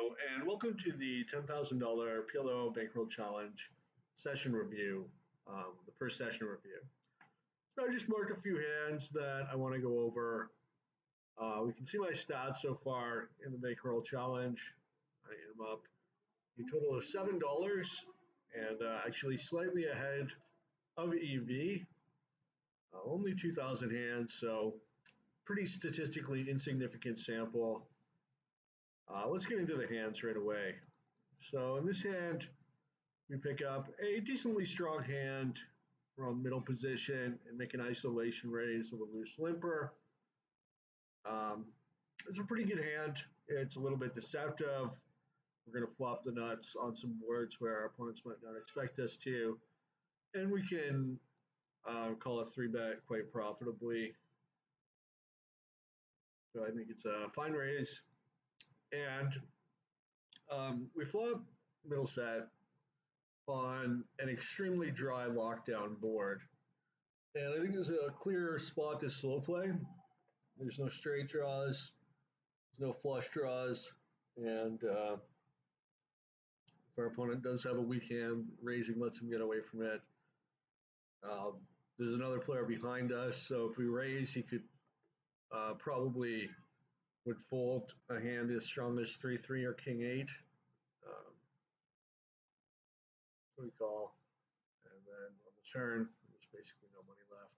Hello, and welcome to the $10,000 PLO Bankroll Challenge session review, the first session review. So I just marked a few hands that I want to go over. We can see my stats so far in the Bankroll Challenge. I am up a total of $7 and actually slightly ahead of EV, only 2,000 hands, so pretty statistically insignificant sample. Let's get into the hands right away. So in this hand, we pick up a decently strong hand from middle position and make an isolation raise of a loose limper. It's a pretty good hand. It's a little bit deceptive. We're going to flop the nuts on some boards where our opponents might not expect us to. And we can call a 3-bet quite profitably. So I think it's a fine raise. And we flop middle set on an extremely dry lockdown board. And I think there's a clear spot to slow play. There's no straight draws, there's no flush draws, and if our opponent does have a weak hand, raising lets him get away from it. There's another player behind us, so if we raise, he could probably would fold a hand as strong as 3-3 or King-8. So we call, and then on the turn, there's basically no money left.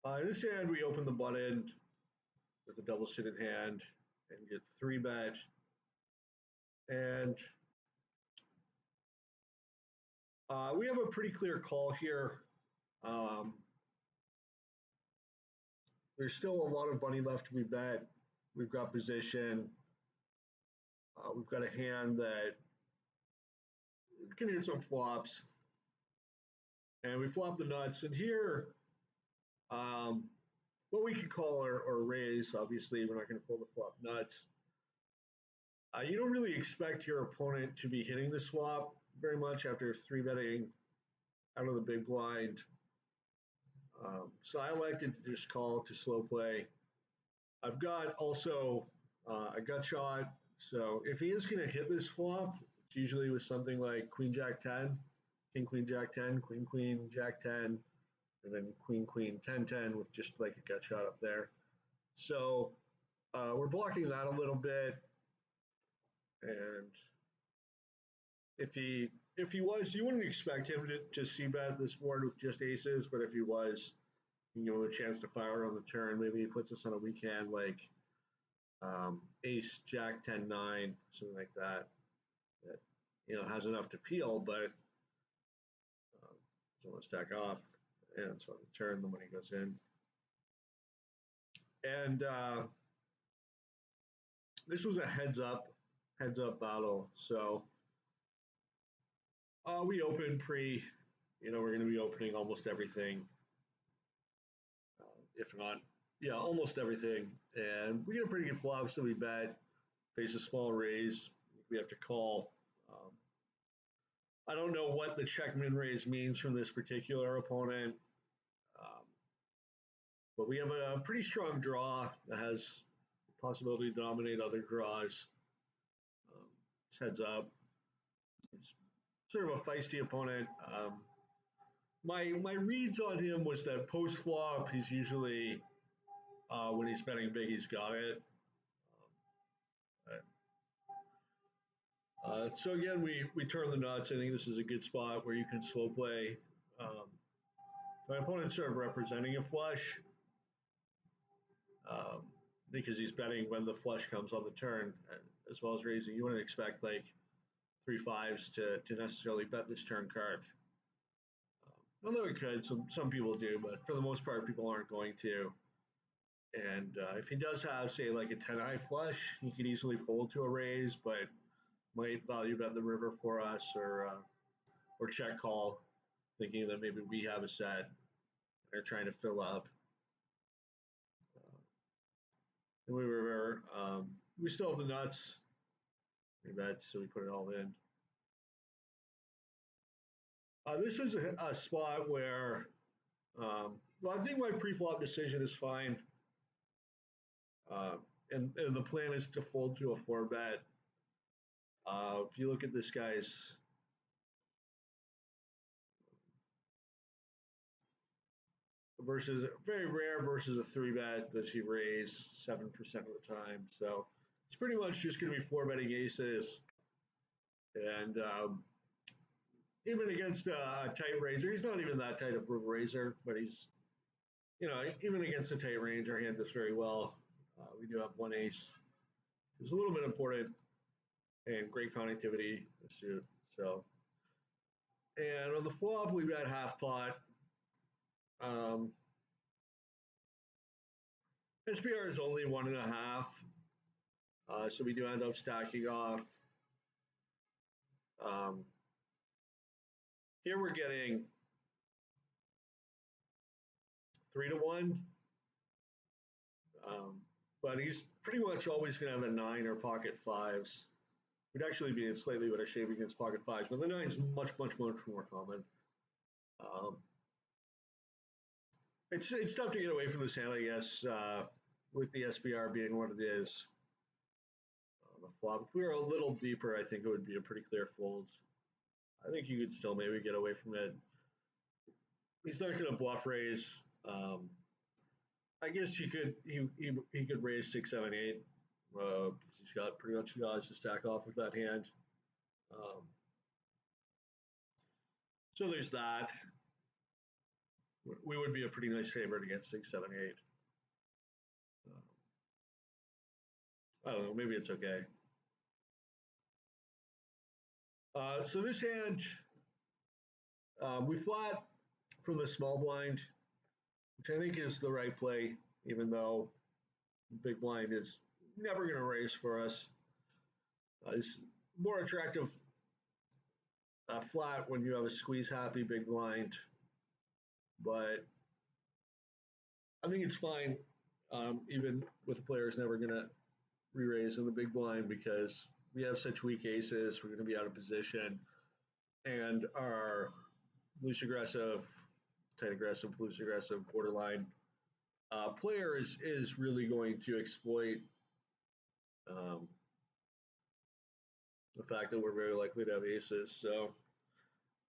And in this hand, we open the button with a double-suited hand and get 3-bet. And we have a pretty clear call here. There's still a lot of money left to be bet. We've got position. We've got a hand that can hit some flops. And we flop the nuts. And here, what we could call or raise, obviously, we're not going to fold the flop nuts. You don't really expect your opponent to be hitting this flop very much after 3-betting out of the big blind. So I elected to just call to slow play. I've got also a gut shot. So if he is going to hit this flop, it's usually with something like Queen Jack 10, King Queen Jack 10, Queen Queen Jack 10, and then Queen Queen 10-10 with just like a gut shot up there. So we're blocking that a little bit. And if he was, you wouldn't expect him to c-bet this board with just aces, but if he was, you give him a chance to fire on the turn. Maybe he puts us on a weak hand like ace, jack, 10-9, something like that. That has enough to peel, but doesn't want to stack off. And so on the turn, the money goes in. And this was a heads up battle. So we open pre, we're going to be opening almost everything. If not, yeah, almost everything. And we get a pretty good flop, so we bet, face a small raise. We have to call. I don't know what the check min raise means from this particular opponent, but we have a pretty strong draw that has the possibility to dominate other draws. It's heads up. It's sort of a feisty opponent. My reads on him was that post flop, he's usually when he's betting big, he's got it. So again, we turn the nuts. I think this is a good spot where you can slow play. My opponent's sort of representing a flush because he's betting when the flush comes on the turn, as well as raising. You wouldn't expect like 3 5s to necessarily bet this turn card. Although it could, some people do, but for the most part, people aren't going to. And if he does have, say, like a 10-high flush, he could easily fold to a raise, but might value bet the river for us or check call, thinking that maybe we have a set and are trying to fill up. And we still have the nuts. We bet, so we put it all in. This was a spot where, well, I think my pre-flop decision is fine. Uh, and the plan is to fold to a four bet. If you look at this guy's versus very rare versus a three bet that he raised 7% of the time. So it's pretty much just going to be four betting aces. And even against a tight raiser, he's not even that tight of a raiser, but he's, even against a tight range, our hand does very well. We do have one ace. It's a little bit important and great connectivity suit. So, and on the flop, we've got half pot. Um, SPR is only 1.5. So we do end up stacking off. Um, Here we're getting 3-1. But he's pretty much always going to have a 9 or pocket 5s. We'd actually be in slightly better shape against pocket 5s, but the 9 is much, much, much more common. It's tough to get away from this hand, I guess, with the SPR being what it is. On the flop, if we were a little deeper, I think it would be a pretty clear fold. I think you could still maybe get away from it. He's not going to bluff raise. I guess he could raise 6, 7, 8. He's got pretty much the odds to stack off with that hand. So there's that. We would be a pretty nice favorite against 6, 7, 8. I don't know. Maybe it's okay. So this hand, we flat from the small blind, which I think is the right play, even though big blind is never going to raise for us. It's more attractive flat when you have a squeeze happy big blind, but I think it's fine, even with the players never going to re-raise in the big blind because we have such weak aces. We're going to be out of position, and our loose aggressive, tight aggressive, loose aggressive, borderline player is really going to exploit the fact that we're very likely to have aces. So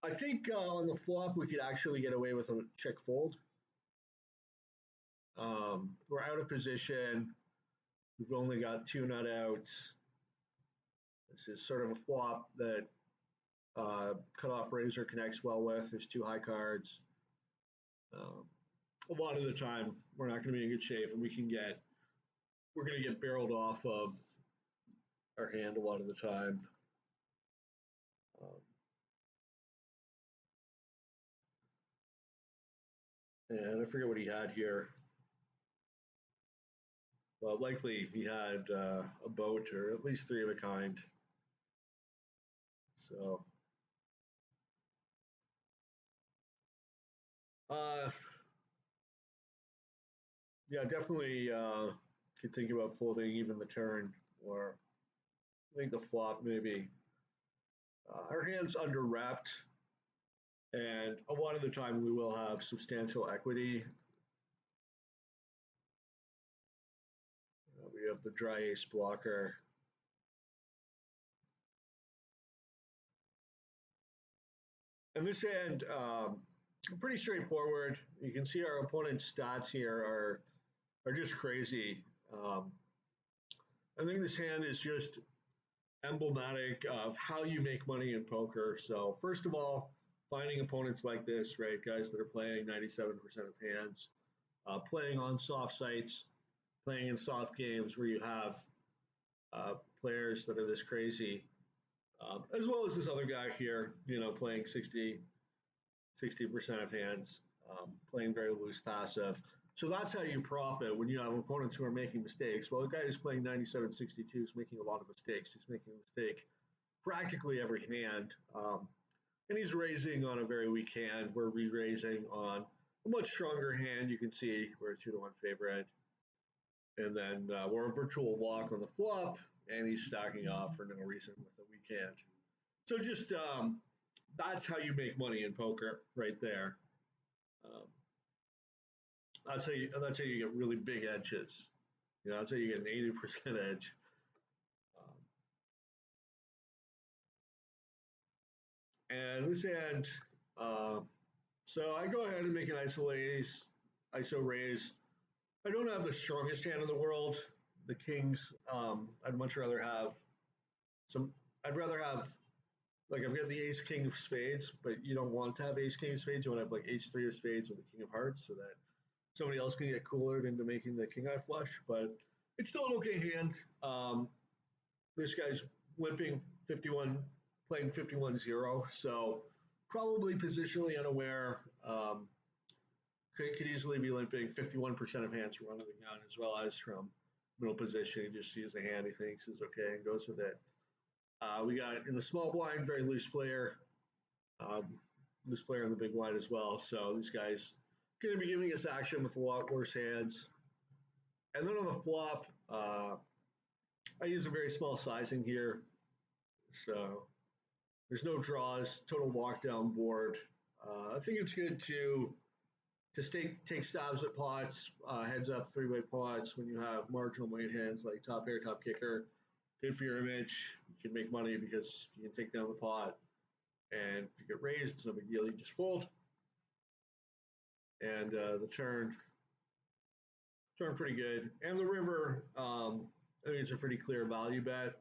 I think on the flop we could actually get away with a check fold. We're out of position. We've only got 2 nut outs. This is sort of a flop that cutoff raiser connects well with. There's 2 high cards. A lot of the time, we're not going to be in good shape, and we're going to get barreled off of our hand a lot of the time. And I forget what he had here. Well, likely he had a boat or at least 3 of a kind. So, yeah, definitely could think about folding even the turn, or I think the flop maybe. Our hand's under wrapped, and a lot of the time we will have substantial equity. We have the dry ace blocker. And this hand, pretty straightforward. You can see our opponent's stats here are just crazy. I think this hand is just emblematic of how you make money in poker. So first of all, finding opponents like this, right? Guys that are playing 97% of hands, playing on soft sites, playing in soft games where you have players that are this crazy, as well as this other guy here, playing 60% of hands, playing very loose passive. So that's how you profit when you have opponents who are making mistakes. Well, the guy who's playing 97-62 is making a lot of mistakes. He's making a mistake practically every hand. And he's raising on a very weak hand. We're re-raising on a much stronger hand. You can see we're a 2-1 favorite. And then we're a virtual walk on the flop, and he's stacking off for no reason with a weak hand. So just that's how you make money in poker right there. That's how you get really big edges. I'd say you get an 80% edge. Um, and this hand, uh, so I go ahead and make an ISO raise. I don't have the strongest hand in the world. The kings, I'd much rather have some. I'd rather have like I've got the ace king of spades, but you don't want to have ace king of spades. You want to have like ace three of spades or the king of hearts, so that somebody else can get coolered into making the king eye flush. But it's still an okay hand. This guy's limping 51, playing 51-0, so probably positionally unaware. Could easily be limping 51% of hands from running the gun as well as from middle position. He just sees the hand he thinks is okay and goes with it. We got in the small blind, very um, loose player in the big blind as well. So these guys going to be giving us action with a lot worse hands. And then on the flop, I use a very small sizing here. So there's no draws, total lockdown board. I think it's good to take stabs at pots, heads up three-way pots when you have marginal white hands like top pair, top kicker. Good for your image. You can make money because you can take down the pot. And if you get raised, it's no big deal. You just fold. And the turn pretty good. And the river, I think it's a pretty clear value bet.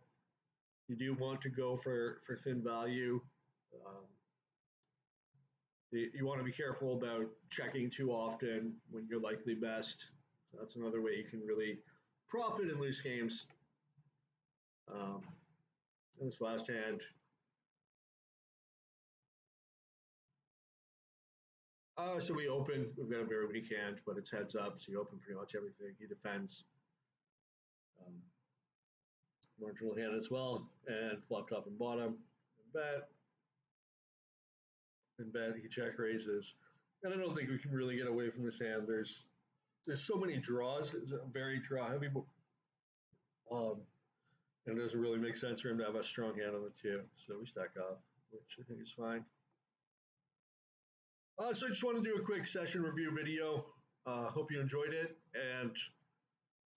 You do want to go for thin value. Um, you want to be careful about checking too often when you're likely best. So that's another way you can really profit in loose games. In this last hand, so we open. We've got a very weak hand, but it's heads up, so you open pretty much everything. He defends. Um, Marginal hand as well, and flop top and bottom. And bet. He check raises. And I don't think we can really get away from this hand. There's so many draws. It's a very draw heavy. Um, and it doesn't really make sense for him to have a strong hand on the two. So we stack off, which I think is fine. So I just want to do a quick session review video. Hope you enjoyed it, and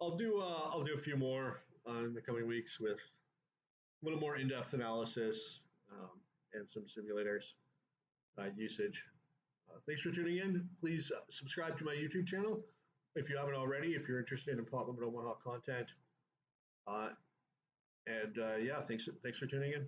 I'll do a few more in the coming weeks with a little more in-depth analysis and some simulators usage. Thanks for tuning in. Please subscribe to my YouTube channel if you haven't already, if you're interested in pot limit Omaha content. Yeah, thanks for tuning in.